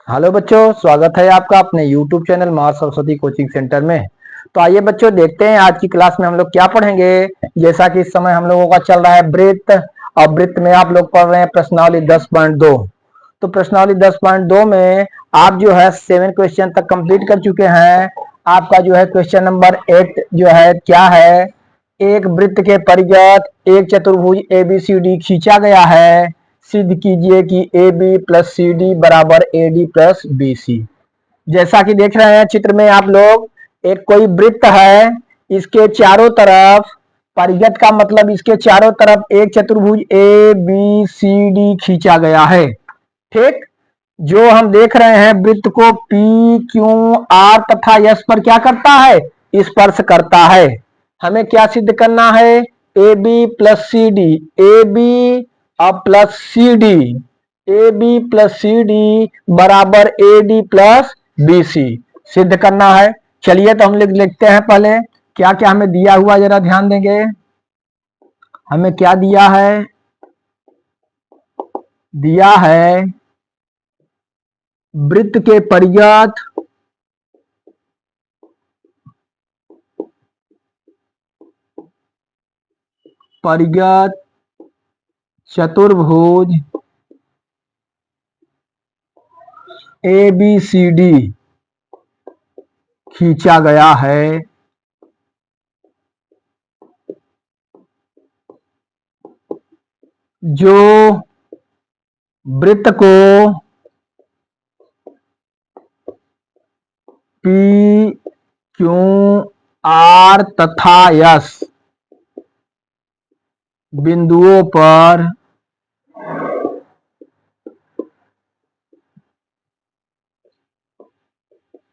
Hello बच्चों, स्वागत है आपका अपने YouTube चैनल माँ सरस्वती कोचिंग सेंटर में। तो आइए बच्चों, देखते हैं आज की क्लास में हम लोग क्या पढ़ेंगे। जैसा कि इस समय हम लोगों का चल रहा है वृत्त, और वृत्त में आप लोग पढ़ रहे हैं प्रश्नावली 10.2। तो प्रश्नावली 10.2 में आप जो है 7 क्वेश्चन तक कंप्लीट कर चुके हैं। आपका जो है क्वेश्चन नंबर 8 जो है क्या है, एक वृत्त के परिगत एक चतुर्भुज ABCD खींचा गया है। सिद्ध कीजिए कि AB प्लस सी डी बराबर AD प्लस BC। जैसा कि देख रहे हैं चित्र में आप लोग, एक कोई वृत्त है, इसके चारों तरफ परिगत का मतलब इसके चारों तरफ एक चतुर्भुज ABCD खींचा गया है। ठीक, जो हम देख रहे हैं वृत्त को PQR तथा S पर क्या करता है, स्पर्श करता है। हमें क्या सिद्ध करना है, AB plus C D, AB अब plus C D, AB plus C D बराबर AD प्लस BC सिद्ध करना है। चलिए तो हम लिखते हैं पहले क्या क्या हमें दिया हुआ, जरा ध्यान देंगे। हमें क्या दिया है, दिया है वृत्त के परिगत चतुर्भुज ABCD खींचा गया है। जो वृत्त को PQR तथा S बिंदुओं पर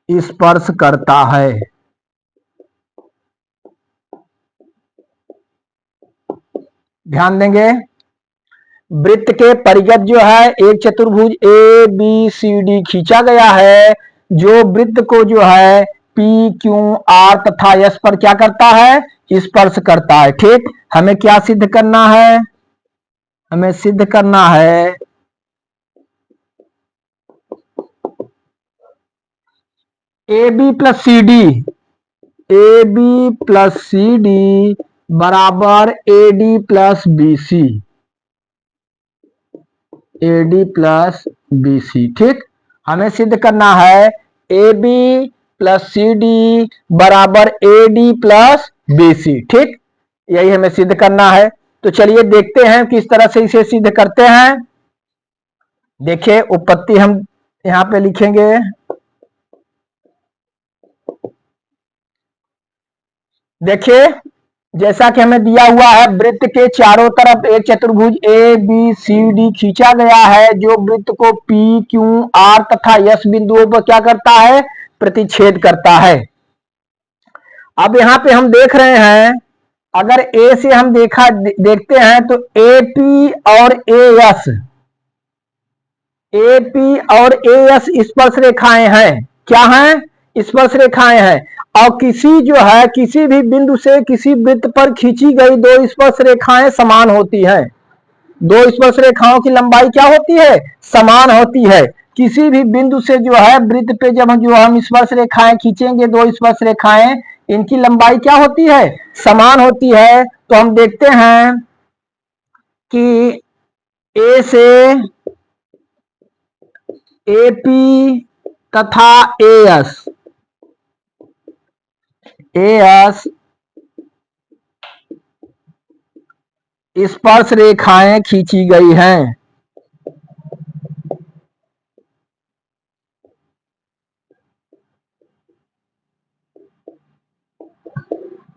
स्पर्श करता है। ध्यान देंगे, वृत्त के परिगत जो है एक चतुर्भुज ABCD खींचा गया है, जो वृत्त को जो है PQR तथा S पर क्या करता है, स्पर्श करता है। ठीक, हमें क्या सिद्ध करना है, हमें सिद्ध करना है AB plus C D, AB plus C D बराबर AD plus BC, AD plus BC। ठीक, हमें सिद्ध करना है AB प्लस सी डी बराबर AD प्लस BC। ठीक, यही हमें सिद्ध करना है। तो चलिए देखते हैं किस तरह से इसे सिद्ध करते हैं। देखिए, उत्पत्ति हम यहाँ पे लिखेंगे। देखिए, जैसा कि हमें दिया हुआ है वृत्त के चारों तरफ एक चतुर्भुज ABCD खींचा गया है, जो वृत्त को PQR तथा S बिंदुओं पर क्या करता है, प्रतिच्छेद करता है। अब यहाँ पे हम देख रहे हैं, अगर A से हम देखते हैं तो AP और AS, AP और AS स्पर्श रेखाएं हैं। क्या हैं, स्पर्श रेखाएं हैं। और किसी जो है किसी भी बिंदु से किसी वृत्त पर खींची गई दो स्पर्श रेखाएं समान होती हैं। दो स्पर्श रेखाओं की लंबाई क्या होती है, समान होती है। किसी भी बिंदु से जो है वृत्त पे जब हम स्पर्श रेखाएं खींचेंगे, दो स्पर्श रेखाएं, इनकी लंबाई क्या होती है, समान होती है। तो हम देखते हैं कि A से AP तथा AS स्पर्श रेखाएं खींची गई हैं।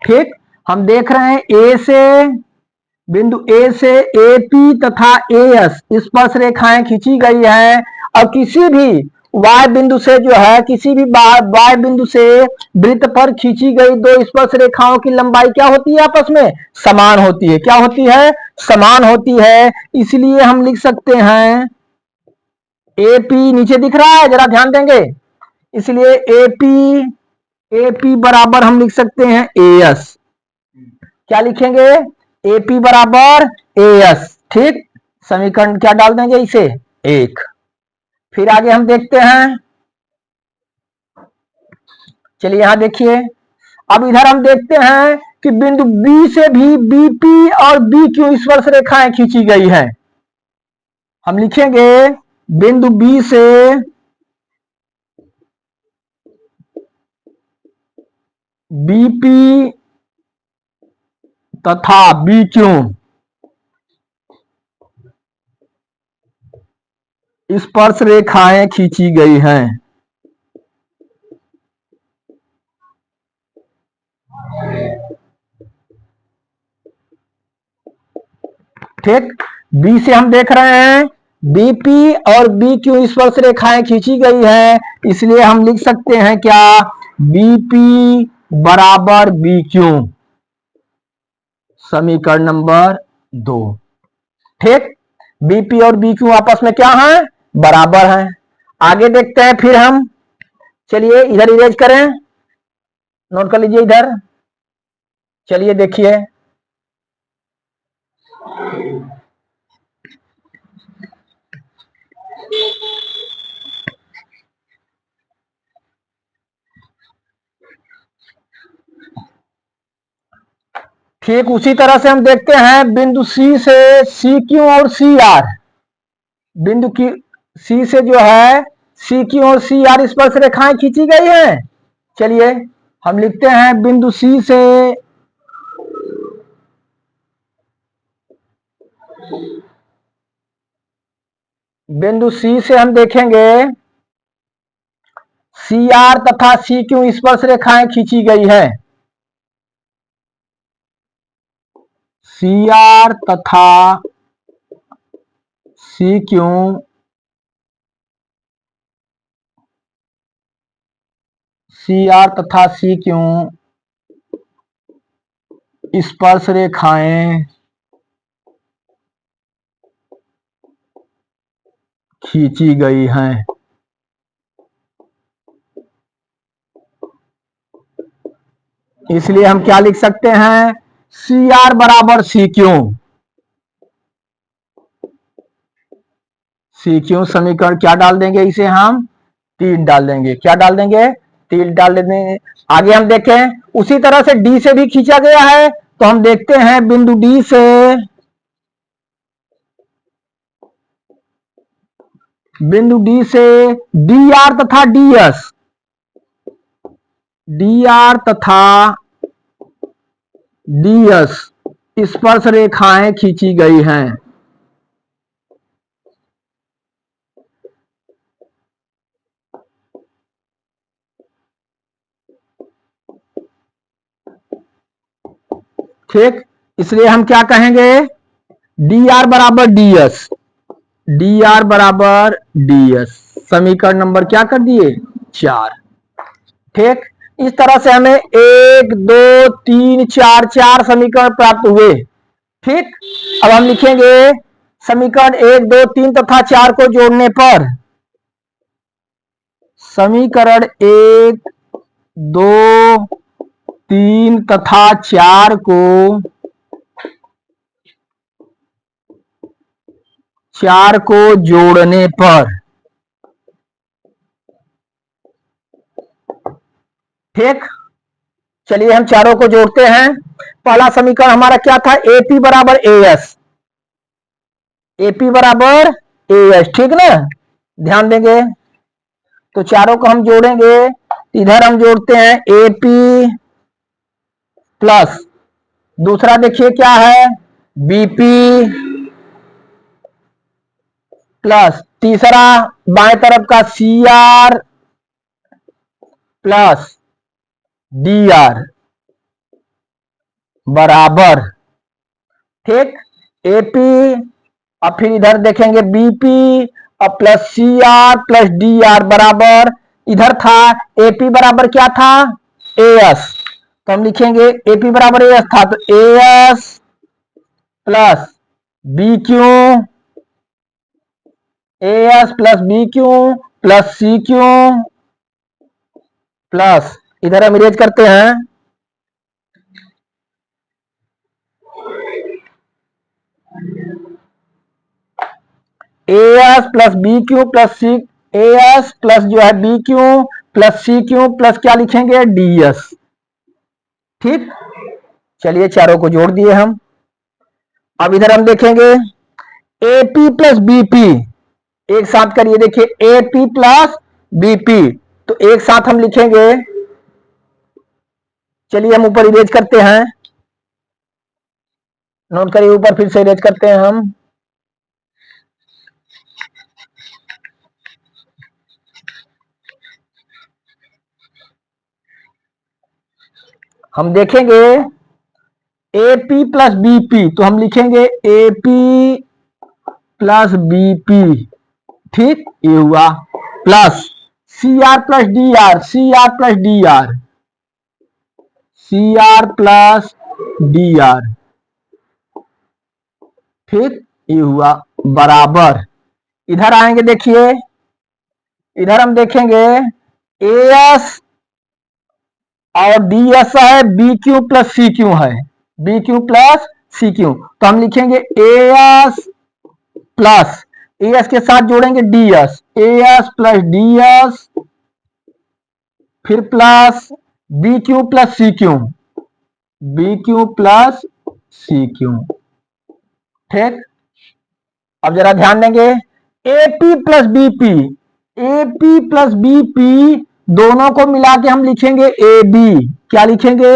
ठीक, हम देख रहे हैं ए से बिंदु A से AP तथा AS स्पर्श रेखाएं खींची गई है। और किसी भी Y बिंदु से जो है किसी भी Y बिंदु से वृत्त पर खींची गई दो स्पर्श रेखाओं की लंबाई क्या होती है, आपस में समान होती है। क्या होती है, समान होती है। इसलिए हम लिख सकते हैं AP, नीचे दिख रहा है, जरा ध्यान देंगे। इसलिए AP बराबर हम लिख सकते हैं AS। क्या लिखेंगे, AP बराबर AS। ठीक, समीकरण क्या डाल देंगे इसे, 1। फिर आगे हम देखते हैं, चलिए यहां देखिए। अब इधर हम देखते हैं कि बिंदु बी से भी बीपी और बी क्यू स्पर्श रेखाएं खींची गई हैं। हम लिखेंगे बिंदु बी से बीपी तथा बी क्यू स्पर्श रेखाएं खींची गई हैं। ठीक, बी से हम देख रहे हैं बीपी और बी क्यू स्पर्श रेखाएं खींची गई है, इसलिए हम लिख सकते हैं क्या, बीपी बराबर बी क्यू, समीकरण नंबर 2। ठीक, बीपी और बी क्यू आपस में क्या है, बराबर है। आगे देखते हैं फिर हम, चलिए इधर इरेज करें, नोट कर लीजिए इधर। चलिए देखिए, ठीक उसी तरह से हम देखते हैं बिंदु सी से सी क्यू और सी आर, बिंदु की सी से जो है सी क्यू और सी आर स्पर्श रेखाएं खींची गई हैं। चलिए हम लिखते हैं बिंदु सी से हम देखेंगे सी आर तथा सी क्यू स्पर्श रेखाएं खींची गई है। सी आर तथा सी क्यू स्पर्श रेखाएं खींची गई हैं। इसलिए हम क्या लिख सकते हैं, सी आर बराबर सी क्यू समीकरण क्या डाल देंगे, इसे हम 3 डाल देंगे। क्या डाल देंगे, 3 डाल देंगे। आगे हम देखें उसी तरह से डी से भी खींचा गया है, तो हम देखते हैं बिंदु डी से डी आर तथा डी एस स्पर्श रेखाएं खींची गई हैं। ठीक, इसलिए हम क्या कहेंगे, डी आर बराबर डी एस, समीकरण नंबर क्या कर दिए, 4। ठीक, इस तरह से हमें 1 2 3 4 4 समीकरण प्राप्त हुए। ठीक, अब हम लिखेंगे समीकरण 1 2 3 तथा 4 को जोड़ने पर समीकरण 1 2 3 तथा 4 को जोड़ने पर, ठीक, चलिए हम चारों को जोड़ते हैं। पहला समीकरण हमारा क्या था, एपी बराबर एएस, ठीक ना, ध्यान देंगे। तो चारों को हम जोड़ेंगे, इधर हम जोड़ते हैं एपी प्लस, दूसरा देखिए क्या है, बीपी प्लस, तीसरा बाएं तरफ का C R plus D R बराबर, ठीक, एपी और फिर इधर देखेंगे बीपी और plus C R plus D R बराबर, इधर था एपी बराबर क्या था, एएस, तो हम लिखेंगे एपी बराबर एएस था, तो AS plus B Q, AS plus B Q plus C Q plus, इधर हम इरेज करते हैं, AS plus B Q plus C A S plus जो है B Q plus C Q plus क्या लिखेंगे डी एस। ठीक, चलिए चारों को जोड़ दिए हम। अब इधर हम देखेंगे एपी प्लस बीपी, एक साथ करिए, देखिए एपी प्लस बीपी, तो एक साथ हम लिखेंगे। चलिए हम ऊपर इरेज करते हैं, नोट करिए, ऊपर फिर से इरेज करते हैं हम देखेंगे एपी प्लस बीपी, तो हम लिखेंगे एपी प्लस बीपी। ठीक, ये हुआ, plus C R plus D R, C R plus D R, C R plus D R. ठीक, ये हुआ, बराबर। इधर आएंगे, देखिए इधर हम देखेंगे ए एस और डी एस है, B Q plus C Q है, B Q plus C Q, तो हम लिखेंगे A S plus, A S के साथ जोड़ेंगे D S, A S plus D S, फिर plus B Q plus C Q, B Q plus C Q. ठीक, अब जरा ध्यान देंगे AP plus BP, AP plus BP दोनों को मिला के हम लिखेंगे ए बी, क्या लिखेंगे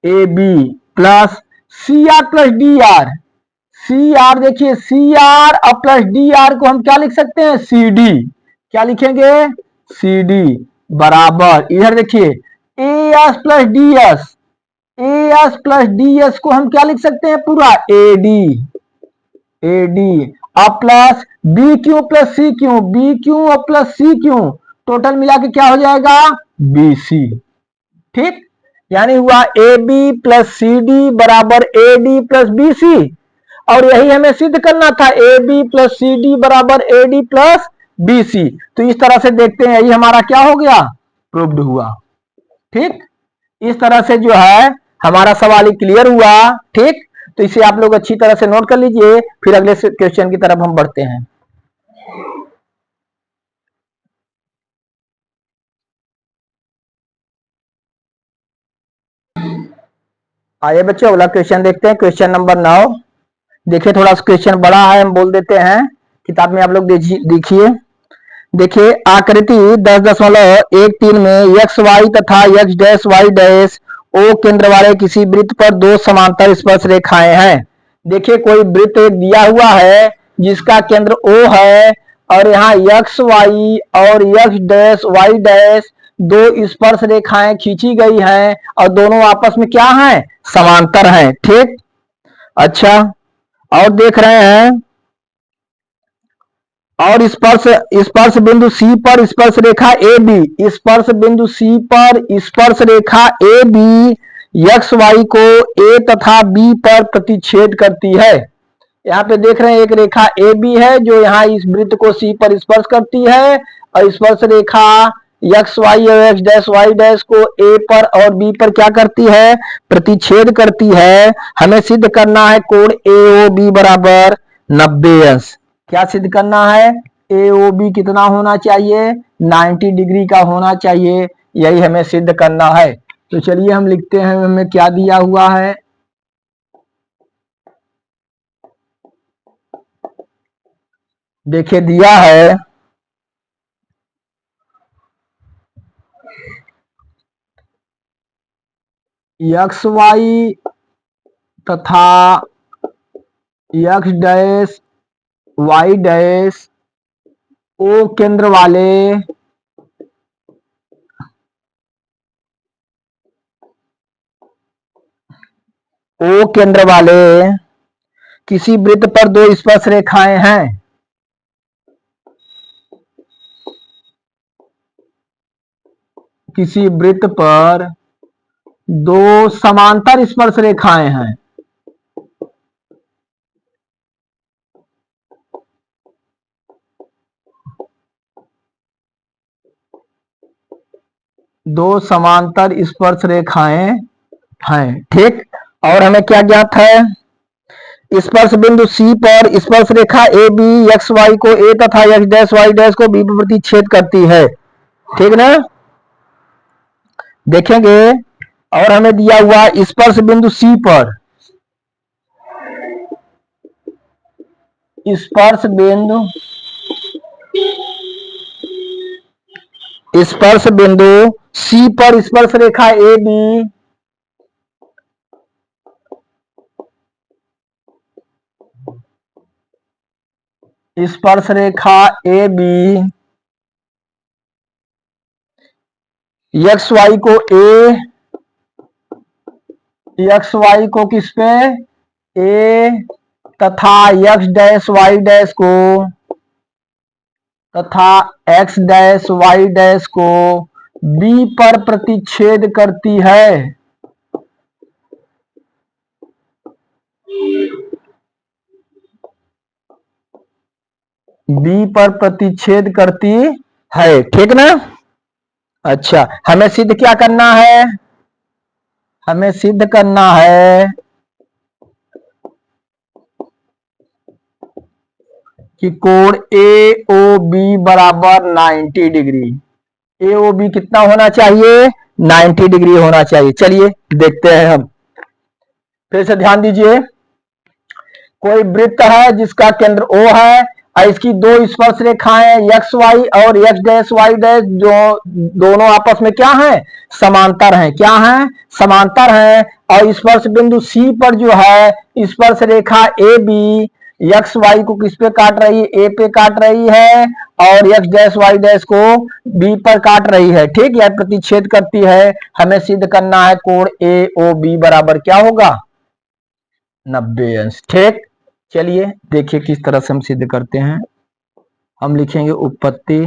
A B, plus C R plus D R, C R देखिए सी आर और प्लस डी आर को हम क्या लिख सकते हैं सी डी, क्या लिखेंगे सी डी, बराबर। इधर देखिए A S plus D S, A S plus D S को हम क्या लिख सकते हैं पूरा ए डी, ए डी, अब plus B Q plus C Q, B Q और प्लस सी क्यू टोटल मिला के क्या हो जाएगा बी सी। ठीक, यानी हुआ A B plus C D बराबर A D plus B C, और यही हमें सिद्ध करना था, A B plus C D बराबर A D plus B C. तो इस तरह से देखते हैं, यही हमारा क्या हो गया प्रूव्ड हुआ। ठीक, इस तरह से जो है हमारा सवाल क्लियर हुआ। ठीक, तो इसे आप लोग अच्छी तरह से नोट कर लीजिए, फिर अगले क्वेश्चन की तरफ हम बढ़ते हैं। आइए बच्चों अगला क्वेश्चन देखते हैं, क्वेश्चन नंबर 9। देखिए थोड़ा सा क्वेश्चन बड़ा है, हम बोल देते हैं, किताब में आप लोग देखिए। देखिए आकृति 10.13 में एक्स वाई तथा X dash Y dash O केंद्र वाले किसी वृत्त पर दो समांतर स्पर्श रेखाएं हैं। देखिए कोई वृत्त एक दिया हुआ है जिसका केंद्र ओ है, और यहाँ एक्स वाई और एक्स डैश वाई डैश दो स्पर्श रेखाएं खींची गई हैं, और दोनों आपस में क्या हैं समांतर हैं। ठीक, अच्छा, और देख रहे हैं, और स्पर्श स्पर्श बिंदु सी पर स्पर्श रेखा ए बी, स्पर्श बिंदु सी पर स्पर्श रेखा ए बी एक्स वाई को ए तथा बी पर प्रतिच्छेद करती है। यहाँ पे देख रहे हैं एक रेखा ए बी है जो यहाँ इस वृत्त को सी पर स्पर्श करती है, और स्पर्श रेखा एक्स वाई और एक्स डैश वाई डैश को ए पर और बी पर क्या करती है प्रतिच्छेद करती है। हमें सिद्ध करना है कोण ए ओ बी बराबर 90 अंश। क्या सिद्ध करना है ए ओ बी कितना होना चाहिए 90 डिग्री का होना चाहिए, यही हमें सिद्ध करना है। तो चलिए हम लिखते हैं हमें क्या दिया हुआ है। देखिए दिया है एक्स वाई तथा X dash Y dash O केंद्र वाले किसी वृत्त पर दो स्पर्श रेखाएं हैं। किसी वृत्त पर दो समांतर स्पर्श रेखाएं हैं। दो समांतर स्पर्श रेखाएं हैं। ठीक, और हमें क्या ज्ञात है स्पर्श बिंदु सी पर स्पर्श रेखा ए बी एक्स वाई को ए तथा एक्स डैश वाई डैश को बी पर प्रतिच्छेद करती है। ठीक ना, देखेंगे। और हमें दिया हुआ स्पर्श बिंदु सी पर स्पर्श बिंदु सी पर स्पर्श रेखा ए बी स्पर्श रेखा ए बी एक्स वाई को ए, एक्स वाई को किस पे ए तथा एक्स डैश वाई डैश को तथा एक्स डैश वाई डैश को बी पर प्रतिच्छेद करती है। बी पर प्रतिच्छेद करती है। ठीक ना, अच्छा हमें सिद्ध क्या करना है, हमें सिद्ध करना है कि कोण ए ओ बी बराबर 90 डिग्री। ए ओ बी कितना होना चाहिए, 90 डिग्री होना चाहिए। चलिए देखते हैं हम, फिर से ध्यान दीजिए। कोई वृत्त है जिसका केंद्र O है और इसकी दो स्पर्श रेखाएं एक्स वाई और एक्स डैश वाई डैश जो दोनों आपस में क्या है, समांतर हैं। क्या हैं, समांतर हैं। और स्पर्श बिंदु C पर जो है स्पर्श रेखा ए बी एक्स वाई को किस पे काट रही है, ए पे काट रही है और एक्स डैश वाई डैश को बी पर काट रही है। ठीक, यह प्रतिच्छेद करती है। हमें सिद्ध करना है कोण ए ओ बी बराबर क्या होगा, 90 अंश। ठीक, चलिए देखिए किस तरह से हम सिद्ध करते हैं। हम लिखेंगे उत्पत्ति,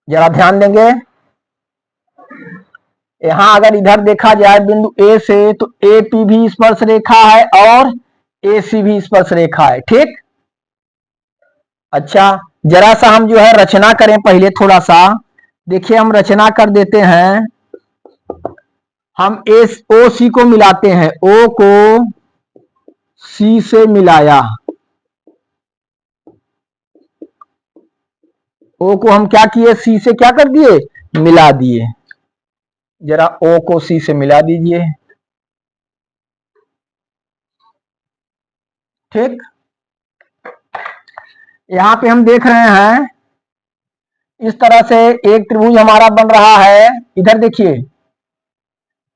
जरा ध्यान देंगे। यहां अगर इधर देखा जाए बिंदु ए से तो ए पी भी स्पर्श रेखा है और ए सी भी स्पर्श रेखा है। ठीक, अच्छा जरा सा हम जो है रचना करें पहले थोड़ा सा। देखिए हम रचना कर देते हैं। हम ए ओ सी को मिलाते हैं, ओ को सी से मिलाया, ओ को हम क्या किए, सी से क्या कर दिए, मिला दिए। जरा ओ को सी से मिला दीजिए। ठीक, यहां पे हम देख रहे हैं इस तरह से एक त्रिभुज हमारा बन रहा है। इधर देखिए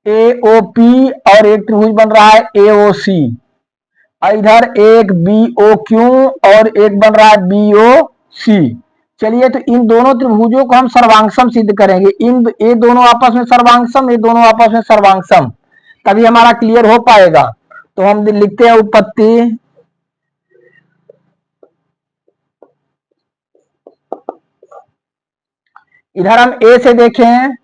ए ओ पी और एक त्रिभुज बन रहा है ए ओ सी, इधर एक बी ओ क्यू और एक बन रहा है बी ओ सी। चलिए तो इन दोनों त्रिभुजों को हम सर्वांगसम सिद्ध करेंगे। इन ये दोनों आपस में सर्वांगसम, ये दोनों आपस में सर्वांगसम, तभी हमारा क्लियर हो पाएगा। तो हम लिखते हैं उत्पत्ति, इधर हम ए से देखें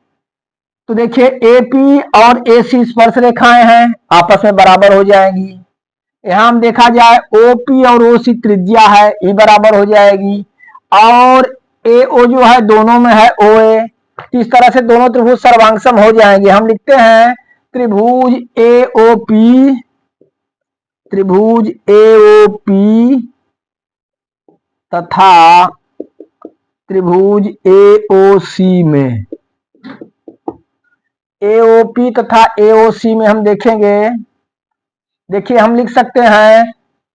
तो देखिए ए पी और ए सी स्पर्श रेखाएं हैं, आपस में बराबर हो जाएंगी। यहां हम देखा जाए ओ पी और ओ सी त्रिज्या है, ये बराबर हो जाएगी। और ए ओ जो है दोनों में है ओ ए, इस तरह से दोनों त्रिभुज सर्वांगसम हो जाएंगे। हम लिखते हैं त्रिभुज ए ओ पी, त्रिभुज ए ओ पी तथा त्रिभुज ए ओ सी में, ए ओ पी तथा ए ओ सी में हम देखेंगे। देखिए हम लिख सकते हैं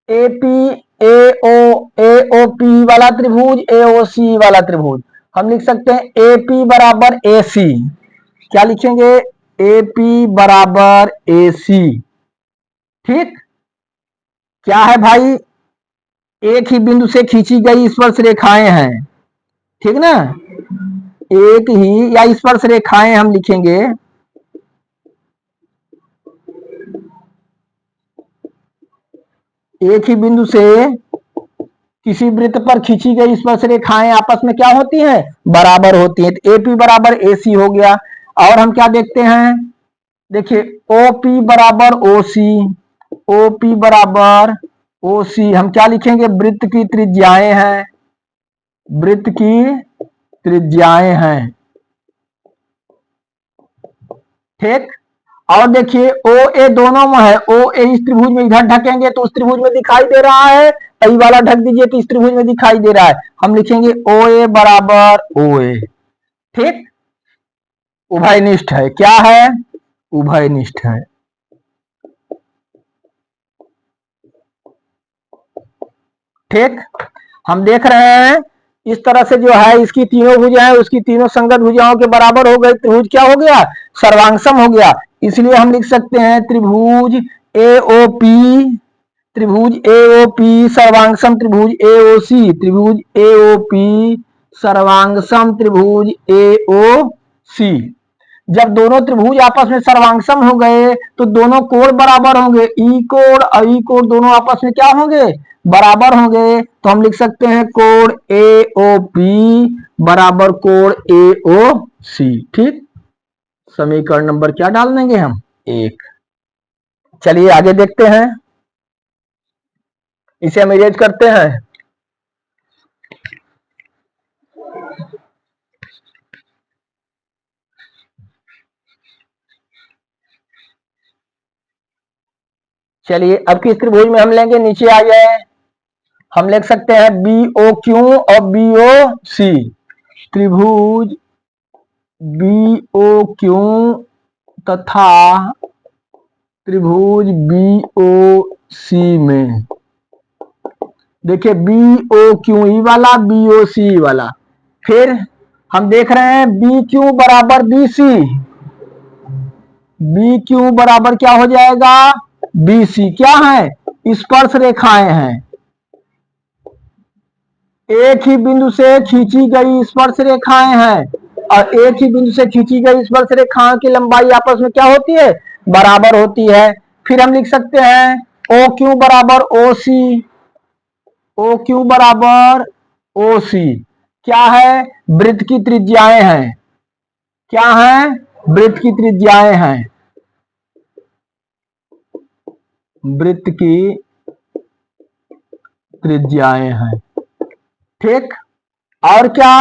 A P A O P वाला त्रिभुज ए ओ सी वाला त्रिभुज। हम लिख सकते हैं ए पी बराबर ए सी। क्या लिखेंगे, ए पी बराबर ए सी। ठीक, क्या है भाई, एक ही बिंदु से खींची गई स्पर्श रेखाएं हैं। ठीक ना, एक ही या स्पर्श रेखाएं हम लिखेंगे। एक ही बिंदु से किसी वृत्त पर खींची गई स्पर्श रेखाएं आपस में क्या होती हैं, बराबर होती हैं। तो ए पी बराबर ए सी हो गया। और हम क्या देखते हैं, देखिए ओ पी बराबर ओ सी, ओ पी बराबर ओ सी। हम क्या लिखेंगे, वृत्त की त्रिज्याएं हैं, वृत्त की त्रिज्याएं हैं। ठीक, और देखिए ओ ए दोनों में है, ओ ए इस त्रिभुज में इधर ढकेंगे तो उस त्रिभुज में दिखाई दे रहा है, ई वाला ढक दीजिए तो इस त्रिभुज में दिखाई दे रहा है। हम लिखेंगे ओ ए बराबर ओ ए। ठीक, उभयनिष्ठ है। क्या है? उभयनिष्ठ है। ठीक, हम देख रहे हैं इस तरह से जो है इसकी तीनों भुजाएं उसकी तीनों संगत भुजाओं के बराबर हो गई, त्रिभुज क्या हो गया? सर्वांगसम हो गया। इसलिए हम लिख सकते हैं त्रिभुज एओपी, त्रिभुज एओपी सर्वांगसम त्रिभुज एओसी, त्रिभुज एओपी सर्वांगसम त्रिभुज एओसी। जब दोनों त्रिभुज आपस में सर्वांगसम हो गए तो दोनों कोण बराबर होंगे, ई कोण और ई कोण दोनों आपस में क्या होंगे? बराबर होंगे। तो हम लिख सकते हैं कोण ए ओ पी बराबर कोण ए ओ सी। ठीक, समीकरण नंबर क्या डाल देंगे हम? 1। चलिए आगे देखते हैं, इसे हम इरेज करते हैं। चलिए अब किस त्रिभुज में हम लेंगे, नीचे आ जाए। हम लिख सकते हैं बी ओ क्यू और बी ओ सी। त्रिभुज बी ओ क्यू तथा त्रिभुज बी ओ सी में देखिए बी ओ क्यू ई वाला, बी ओ सी वाला। फिर हम देख रहे हैं बी क्यू बराबर बी सी, बी क्यू बराबर क्या हो जाएगा? B C. क्या है? स्पर्श रेखाएं हैं, एक ही बिंदु से खींची गई स्पर्श रेखाएं हैं और एक ही बिंदु से खींची गई स्पर्श रेखाओं की लंबाई आपस में क्या होती है? बराबर होती है। फिर हम लिख सकते हैं ओ क्यू बराबर ओ सी, ओ क्यू बराबर ओ सी। क्या है? वृत्त की त्रिज्याएं हैं। क्या है? वृत्त की त्रिज्याएं हैं, वृत्त की त्रिज्याएं हैं। ठीक, और क्या?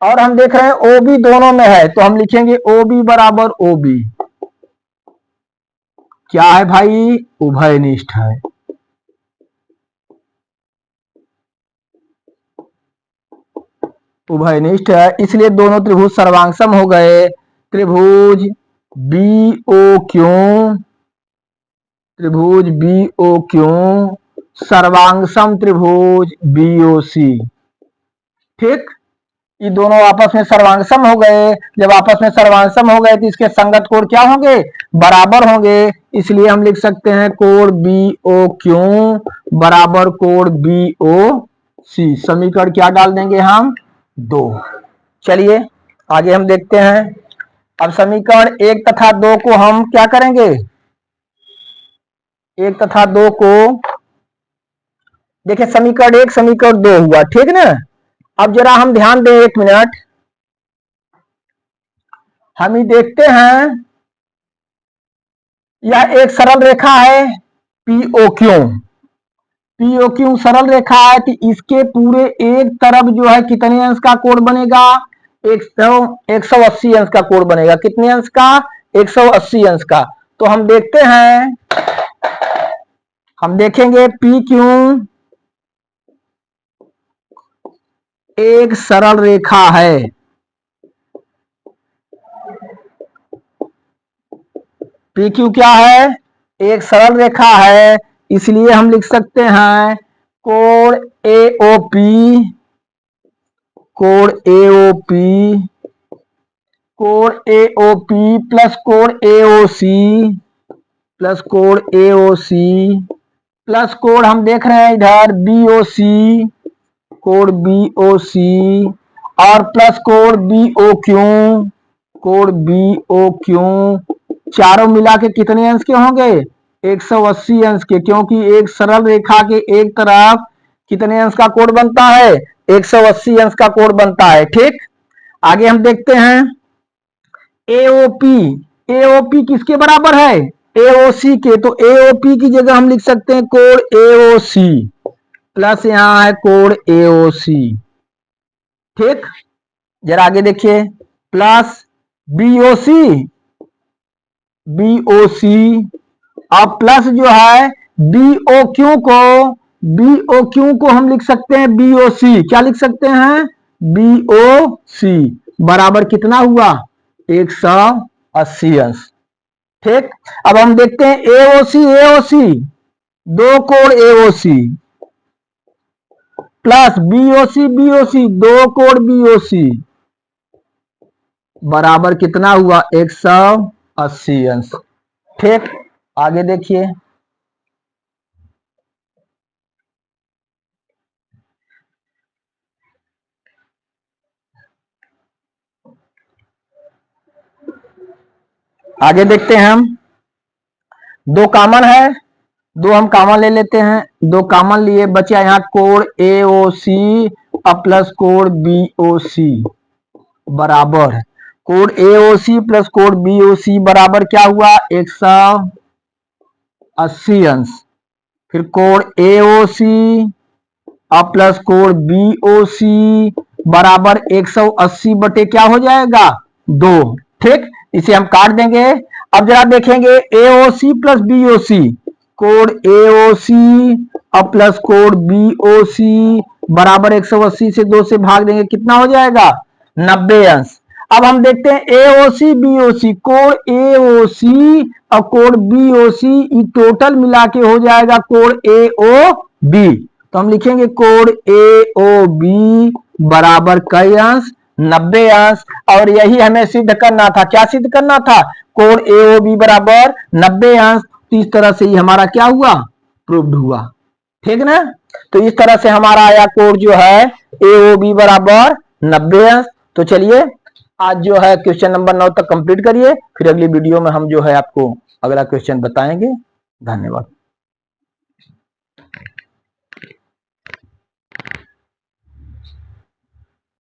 और हम देख रहे हैं ओ बी दोनों में है तो हम लिखेंगे ओ बी बराबर ओ बी। क्या है भाई? उभयनिष्ठ है। उभयनिष्ठ है, इसलिए दोनों त्रिभुज सर्वांगसम हो गए। त्रिभुज बी ओ क्यू, त्रिभुज बी ओ क्यू सर्वांगसम त्रिभुज बी ओ सी। ठीक, ये दोनों आपस में सर्वांगसम हो गए। जब आपस में सर्वांगसम हो गए तो इसके संगत कोण क्या होंगे? बराबर होंगे। इसलिए हम लिख सकते हैं कोण बी ओ क्यू बराबर कोण बी ओ सी। समीकरण क्या डाल देंगे हम? 2। चलिए आगे हम देखते हैं। अब समीकरण 1 तथा 2 को हम क्या करेंगे? 1 तथा 2 को देखिए, समीकरण 1 समीकरण 2 हुआ, ठीक ना। अब जरा हम ध्यान दें, 1 मिनट। हम ही देखते हैं, यह एक सरल रेखा है पीओ क्यू, पीओ क्यू सरल रेखा है तो इसके पूरे एक तरफ जो है कितने अंश का कोण बनेगा? 180 अंश का कोण बनेगा। कितने अंश का? 180 अंश का। तो हम देखते हैं, हम देखेंगे पी क्यू एक सरल रेखा है, पी क्यू क्या है? एक सरल रेखा है। इसलिए हम लिख सकते हैं कोण ए ओ पी, कोण ए ओ पी, कोण ए ओ पी प्लस कोण ए ओ सी, प्लस कोण ए ओ सी प्लस कोण हम देख रहे हैं इधर बी ओ सी, कोण बी ओ सी और प्लस कोण बी ओ क्यू, कोण बी ओ क्यू। चारों मिला के कितने अंश के होंगे? 180 अंश के, क्योंकि एक सरल रेखा के एक तरफ कितने अंश का कोण बनता है? 180 अंश का कोण बनता है। ठीक, आगे हम देखते हैं एओपी, एओपी किसके बराबर है? एओसी के। तो एओपी की जगह हम लिख सकते हैं कोण एओसी प्लस यहां है कोण एओसी। ठीक, जरा आगे देखिए, प्लस बीओसी BOC और प्लस जो है BOQ को हम लिख सकते हैं BOC। क्या लिख सकते हैं? BOC बराबर कितना हुआ? 180 अंश। ठीक, अब हम देखते हैं AOC दो कोण AOC प्लस BOC दो कोण BOC बराबर कितना हुआ? 180 अंश। ठीक, आगे देखिए। आगे देखते हैं हम। दो कॉमन है, दो हम कॉमन ले लेते हैं। दो कॉमन लिए, बचा यहाँ कोण AOC प्लस कोण BOC बराबर कोण AOC प्लस कोण BOC बराबर क्या हुआ? 180 अंश। फिर कोण AOC प्लस कोण BOC बराबर 180 बटे क्या हो जाएगा? 2। ठीक, इसे हम काट देंगे। अब जरा देखेंगे AOC प्लस BOC, कोण AOC प्लस कोण BOC बराबर 180 से 2 से भाग देंगे, कितना हो जाएगा? 90 अंश। अब हम देखते हैं AOC BOC, कोण AOC और कोण BOC टोटल मिला के हो जाएगा कोण AOB। तो हम लिखेंगे कोण AOB बराबर कई अंश? 90 अंश। और यही हमें सिद्ध करना था। क्या सिद्ध करना था? कोण AOB बराबर 90 अंश। तो इस तरह से ही हमारा क्या हुआ? प्रूव्ड हुआ। ठीक ना? तो इस तरह से हमारा आया कोण जो है AOB बराबर 90 अंश। तो चलिए आज जो है क्वेश्चन नंबर 9 तक कंप्लीट करिए, फिर अगली वीडियो में हम जो है आपको अगला क्वेश्चन बताएंगे। धन्यवाद।